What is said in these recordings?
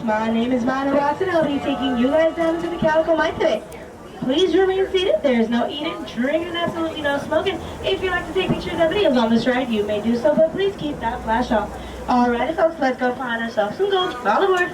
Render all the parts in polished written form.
My name is Miner Watson. I'll be taking you guys down to the Calico Mine today. Please remain seated. There is no eating, drinking, and absolutely no smoking. If you'd like to take pictures and videos on this ride, you may do so, but please keep that flash off. Alrighty, folks, let's go find ourselves some gold. All aboard.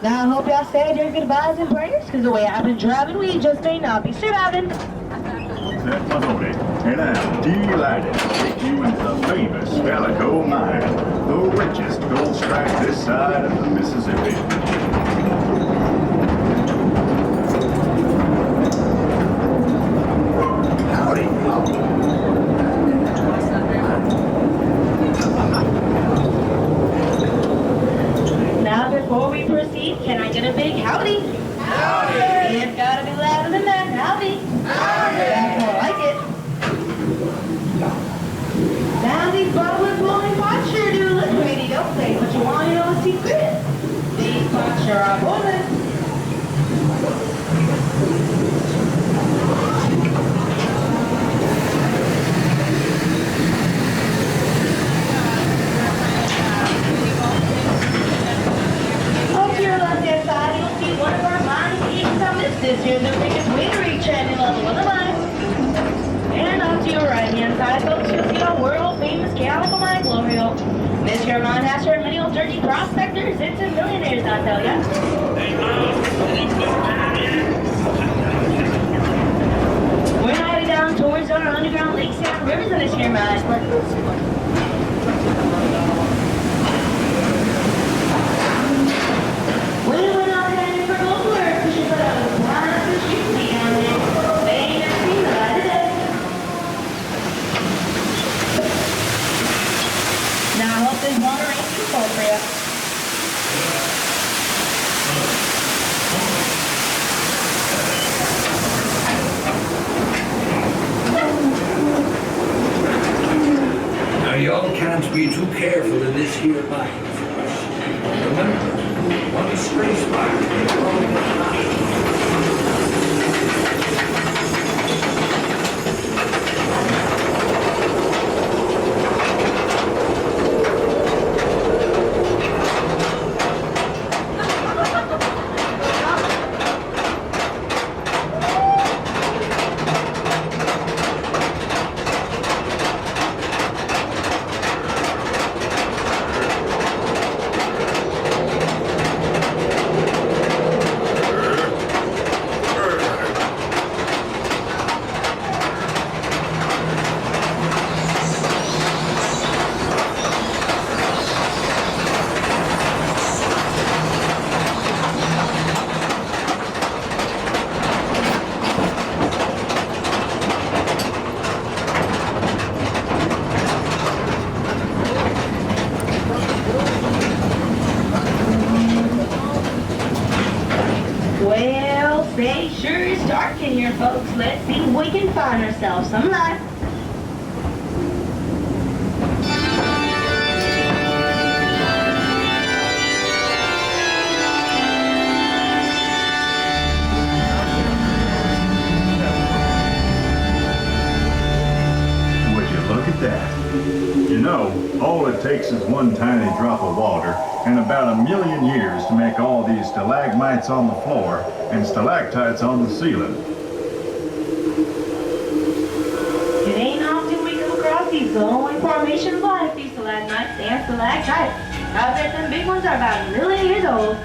Now, I hope y'all said your goodbyes and prayers, because the way I've been driving, we just may not be surviving. That's Mahoney, and I'm delighted to take you into the famous Calico Mine, the richest gold strike this side of the Mississippi. Howdy. Now, before we proceed, can I get a big howdy? Howdy! It's gotta be louder than that. Howdy! Howdy! That's more like it. Now these bubbling blowing pots sure do look pretty, don't they? But you want to know a secret? These pots sure are boiling. Up to your left-hand side, you'll see one of our mine stations on this. This here's the biggest winery trending level of the mine. And up to your right-hand side, folks, you'll see our world-famous Calico Mine glory hole. This here mine has turned many old dirty prospectors into millionaires, I tell ya. We're headed down towards our underground lakes and rivers in this here mine. We went out heading for gold work, pushing for those lines and shooting me down there. They ain't never seen the light of day. Now I hope this water ain't too cold for you. Now y'all can't be too careful in this here mine. Remember, one stray spark. Well, say sure is dark in here, folks. Let's see if we can find ourselves some light. Would you look at that? You know, all it takes is one tiny drop of water and about 1 million years to make all these stalagmites on the floor and stalactites on the ceiling. It ain't often we come across these glowing formations like these stalagmites and stalactites. I bet them big ones are about 1 million years old.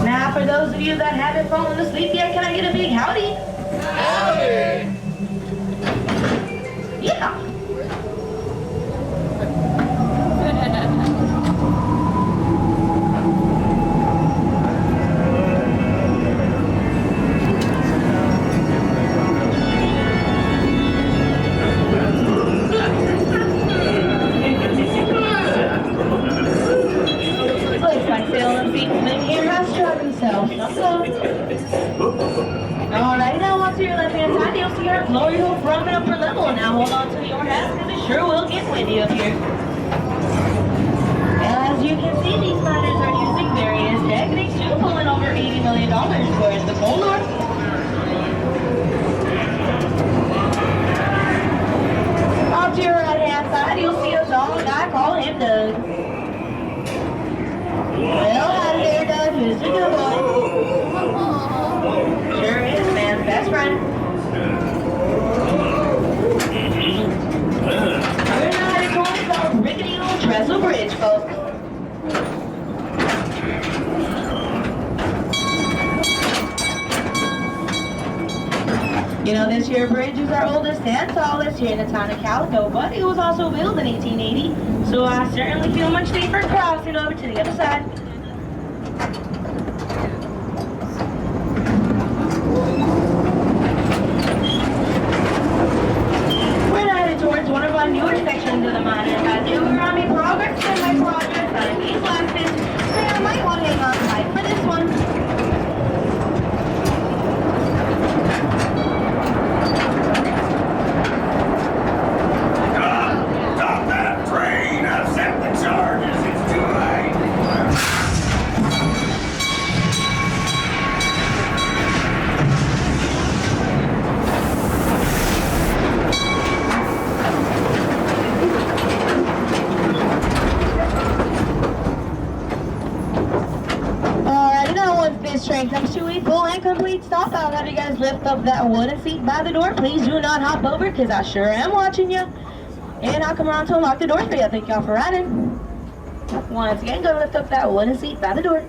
Now, for those of you that haven't fallen asleep yet, can I get a big howdy? Howdy! Yeah. Looks like Phil and Pete's been here has struck himself. Alrighty, now onto your left-hand side, you'll see our glory hole from an upper level. Now hold on to your hats, because it sure will get windy up here. As you can see, these miners are using various techniques to pulling over $80 million towards the coal north. You know, this here bridge is our oldest and tallest here in the town of Calico, but it was also built in 1880, so I certainly feel much safer crossing over to the other side. We're now headed towards one of our newer sections of the mine, and I do around me progress and my progress on these last bits, so I might want to hang on tight for this one. Stop that train! Accept the charges! It's too late! Alright, now once this train comes to a full and complete stop, I'll have you guys lift up that wooden seat by the door. Please do not hop over, because I sure am watching you. And I'll come around to unlock the doors for you. Thank y'all for riding. Once again, go lift up that wooden seat by the door.